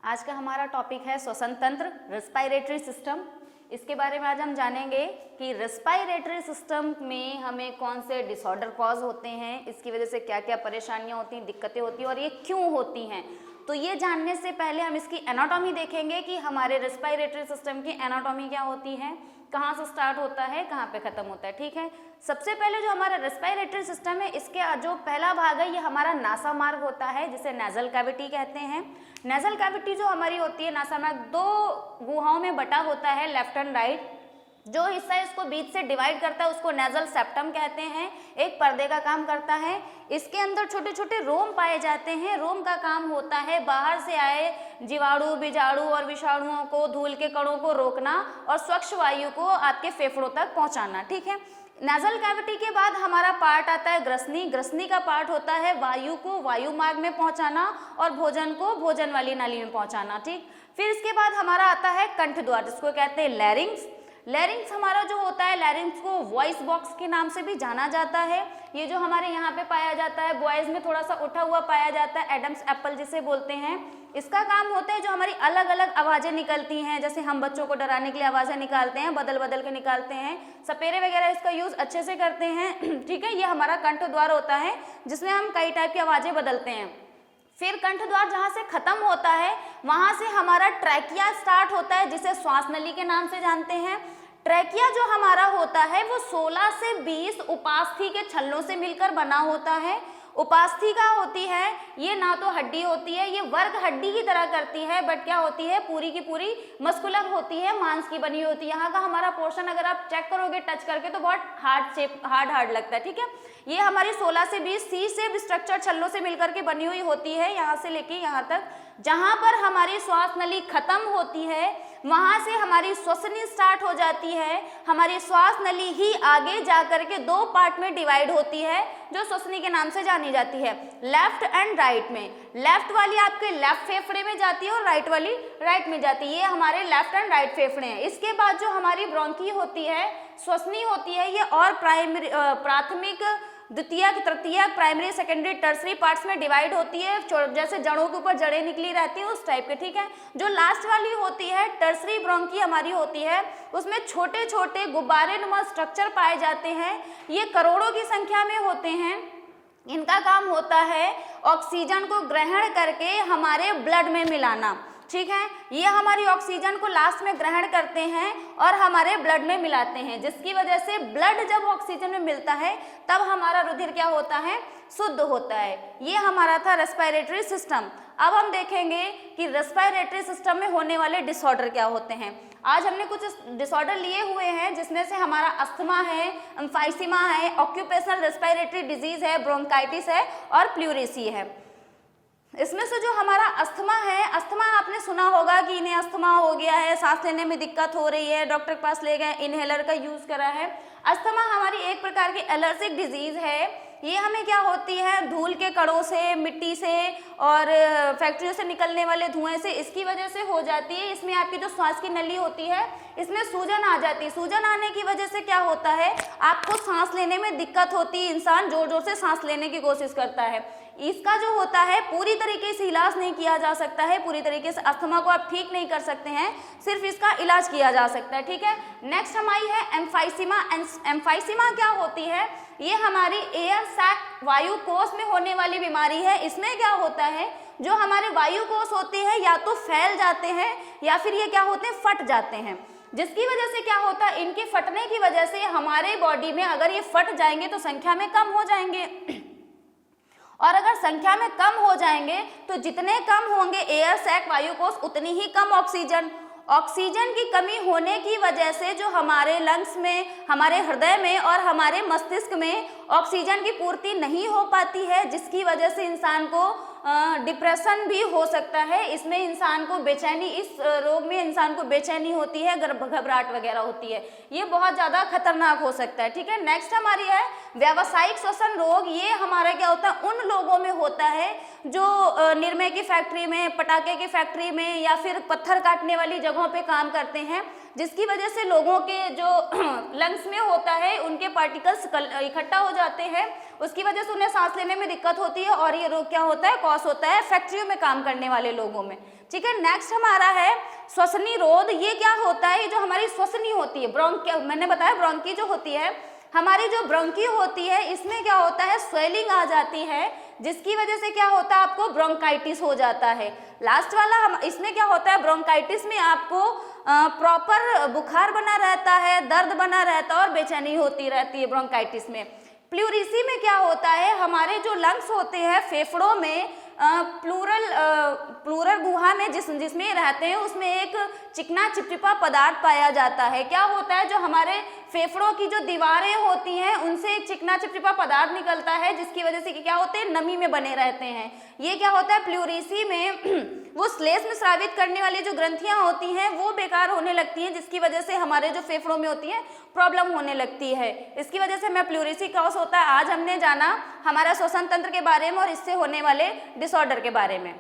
आज का हमारा टॉपिक है श्वसन तंत्र, रेस्पिरेटरी सिस्टम। इसके बारे में आज हम जानेंगे कि रेस्पिरेटरी सिस्टम में हमें कौन से डिसऑर्डर कॉज होते हैं, इसकी वजह से क्या क्या परेशानियां होती हैं, दिक्कतें होती हैं और ये क्यों होती हैं। तो ये जानने से पहले हम इसकी एनाटॉमी देखेंगे कि हमारे रेस्पिरेटरी सिस्टम की एनाटॉमी क्या होती है, कहाँ से स्टार्ट होता है, कहाँ पे खत्म होता है। ठीक है, सबसे पहले जो हमारा रेस्पिरेटरी सिस्टम है, इसके जो पहला भाग है ये हमारा नासा मार्ग होता है, जिसे नेजल कैविटी कहते हैं। नेजल कैविटी जो हमारी होती है, नासा मार्ग दो गुहाओं में बटा होता है, लेफ्ट एंड राइट। जो हिस्सा इसको बीच से डिवाइड करता है उसको नेजल सेप्टम कहते हैं, एक पर्दे का काम करता है। इसके अंदर छोटे छोटे रोम पाए जाते हैं। रोम का काम होता है बाहर से आए जीवाणु, बीजाणु और विषाणुओं को, धूल के कणों को रोकना और स्वच्छ वायु को आपके फेफड़ों तक पहुंचाना। ठीक है, नेजल कैविटी के बाद हमारा पार्ट आता है ग्रसनी। ग्रसनी का पार्ट होता है वायु को वायु मार्ग में पहुंचाना और भोजन को भोजन वाली नाली में पहुंचाना। ठीक, फिर इसके बाद हमारा आता है कंठ द्वार, जिसको कहते हैं लैरिंग्स। लैरिंग्स हमारा जो होता है, लैरिंग्स को वॉइस बॉक्स के नाम से भी जाना जाता है। ये जो हमारे यहाँ पे पाया जाता है, बॉयज में थोड़ा सा उठा हुआ पाया जाता है, एडम्स एप्पल जिसे बोलते हैं। इसका काम होता है जो हमारी अलग अलग आवाजें निकलती हैं, जैसे हम बच्चों को डराने के लिए आवाजें निकालते हैं, बदल बदल के निकालते हैं, सपेरे वगैरह इसका यूज अच्छे से करते हैं। ठीक है, ये हमारा कंठ द्वार होता है जिसमें हम कई टाइप की आवाजें बदलते हैं। फिर कंठ द्वार जहाँ से खत्म होता है वहां से हमारा ट्रैकिया स्टार्ट होता है, जिसे श्वास नली के नाम से जानते हैं। ट्रैकिया जो हमारा होता है वो 16 से 20 उपास्थि के छल्लों से मिलकर बना होता है। उपास्थि का होती है, ये ना तो हड्डी होती है, ये वर्ग हड्डी की तरह करती है, बट क्या होती है, पूरी की पूरी मस्कुलर होती है, मांस की बनी होती है। यहाँ का हमारा पोर्शन अगर आप चेक करोगे टच करके तो बहुत हार्ड लगता है। ठीक है, ये हमारी 16 से 20 सी से स्ट्रक्चर छल्लों से मिलकर के बनी हुई होती है, यहाँ से लेके यहाँ तक। जहाँ पर हमारी श्वास नली खत्म होती है वहां से हमारी श्वसनी स्टार्ट हो जाती है। हमारी श्वास नली ही आगे जाकर के दो पार्ट में डिवाइड होती है, जो श्वसनी के नाम से जानी जाती है, लेफ्ट एंड राइट में। लेफ्ट वाली आपके लेफ्ट फेफड़े में जाती है और राइट वाली राइट में जाती है। ये हमारे लेफ्ट एंड राइट फेफड़े हैं। इसके बाद जो हमारी ब्रोंकी होती है, श्वसनी होती है, ये और प्राथमिक, द्वितीयक, तृतीयक, प्राइमरी, सेकेंडरी, टर्सरी पार्ट्स में डिवाइड होती है, जैसे जड़ों के ऊपर जड़ें निकली रहती हैं उस टाइप के। ठीक है, जो लास्ट वाली होती है टर्सरी ब्रोंकी हमारी होती है, उसमें छोटे छोटे गुब्बारे नुमा स्ट्रक्चर पाए जाते हैं। ये करोड़ों की संख्या में होते हैं। इनका काम होता है ऑक्सीजन को ग्रहण करके हमारे ब्लड में मिलाना। ठीक है, ये हमारी ऑक्सीजन को लास्ट में ग्रहण करते हैं और हमारे ब्लड में मिलाते हैं, जिसकी वजह से ब्लड जब ऑक्सीजन में मिलता है तब हमारा रुधिर क्या होता है, शुद्ध होता है। ये हमारा था रेस्पिरेटरी सिस्टम। अब हम देखेंगे कि रेस्पिरेटरी सिस्टम में होने वाले डिसऑर्डर क्या होते हैं। आज हमने कुछ डिसऑर्डर लिए हुए हैं, जिसमें से हमारा अस्थमा है, एम्फाइसीमा है, ऑक्यूपेशनल रेस्पिरेटरी डिजीज है, ब्रोंकाइटिस है और प्लूरेसी है। इसमें से जो हमारा अस्थमा है, अस्थमा आपने सुना होगा कि इन्हें अस्थमा हो गया है, सांस लेने में दिक्कत हो रही है, डॉक्टर के पास ले गए, इनहेलर का यूज करा है। अस्थमा हमारी एक प्रकार की एलर्जिक डिजीज है। ये हमें क्या होती है, धूल के कणों से, मिट्टी से और फैक्ट्रियों से निकलने वाले धुएं से, इसकी वजह से हो जाती है। इसमें आपकी जो श्वास की नली होती है इसमें सूजन आ जाती है। सूजन आने की वजह से क्या होता है, आपको सांस लेने में दिक्कत होती है, इंसान जोर जोर से सांस लेने की कोशिश करता है। इसका जो होता है पूरी तरीके से इलाज नहीं किया जा सकता है, पूरी तरीके से अस्थमा को आप ठीक नहीं कर सकते हैं, सिर्फ इसका इलाज किया जा सकता है। ठीक है, नेक्स्ट हमारी है एम्फाइसीमा। एम्फाइसीमा क्या होती है, ये हमारी एयर सैक वायु कोश में होने वाली बीमारी है। इसमें क्या होता है, जो हमारे वायु कोश होते हैं या तो फैल जाते हैं या फिर ये क्या होते हैं, फट जाते हैं, जिसकी वजह से क्या होता है, इनके फटने की वजह से हमारे बॉडी में अगर ये फट जाएंगे तो संख्या में कम हो जाएंगे, और अगर संख्या में कम हो जाएंगे तो जितने कम होंगे एयर सैक वायु कोश उतनी ही कम ऑक्सीजन। ऑक्सीजन की कमी होने की वजह से जो हमारे लंग्स में, हमारे हृदय में और हमारे मस्तिष्क में ऑक्सीजन की पूर्ति नहीं हो पाती है, जिसकी वजह से इंसान को डिप्रेशन भी हो सकता है। इसमें इंसान को बेचैनी, इस रोग में इंसान को बेचैनी होती है, घबराहट वगैरह होती है। ये बहुत ज़्यादा खतरनाक हो सकता है। ठीक है, नेक्स्ट हमारी है व्यावसायिक श्वसन रोग। ये हमारा क्या होता है, उन लोगों में होता है जो निर्मय की फैक्ट्री में, पटाखे की फैक्ट्री में या फिर पत्थर काटने वाली जगहों पे काम करते हैं, जिसकी वजह से लोगों के जो लंग्स में होता है उनके पार्टिकल्स इकट्ठा हो जाते हैं। उसकी वजह से उन्हें सांस लेने में दिक्कत होती है और ये रोग क्या होता है, कॉज होता है फैक्ट्रियों में काम करने वाले लोगों में। ठीक है, नेक्स्ट हमारा है श्वसनी रोध। ये क्या होता है, जो हमारी श्वसनी होती है, ब्रोंकी, मैंने बताया ब्रोंकी जो होती है, हमारी जो ब्रोंकी होती है, इसमें क्या होता है, स्वेलिंग आ जाती है, जिसकी वजह से क्या होता है, आपको ब्रोंकाइटिस हो जाता है। लास्ट वाला हम इसमें क्या होता है, ब्रोंकाइटिस में आपको प्रॉपर बुखार बना रहता है, दर्द बना रहता है और बेचैनी होती रहती है ब्रोंकाइटिस में। प्लूरिसी में क्या होता है, हमारे जो लंग्स होते हैं फेफड़ों में, प्लूरल गुहा में जिसमें रहते हैं, उसमें एक चिकना चिपचिपा पदार्थ पाया जाता है। क्या होता है, जो हमारे फेफड़ों की जो दीवारें होती हैं उनसे एक चिकना चिपचिपा पदार्थ निकलता है, जिसकी वजह से क्या होते हैं, नमी में बने रहते हैं। ये क्या होता है, प्लूरिसी में वो श्लेष्म में स्रावित करने वाली जो ग्रंथियां होती हैं वो बेकार होने लगती हैं, जिसकी वजह से हमारे जो फेफड़ों में होती है प्रॉब्लम होने लगती है। इसकी वजह से हमें प्लूरिसी कॉज होता है। आज हमने जाना हमारा श्वसन तंत्र के बारे में और इससे होने वाले डिसऑर्डर के बारे में।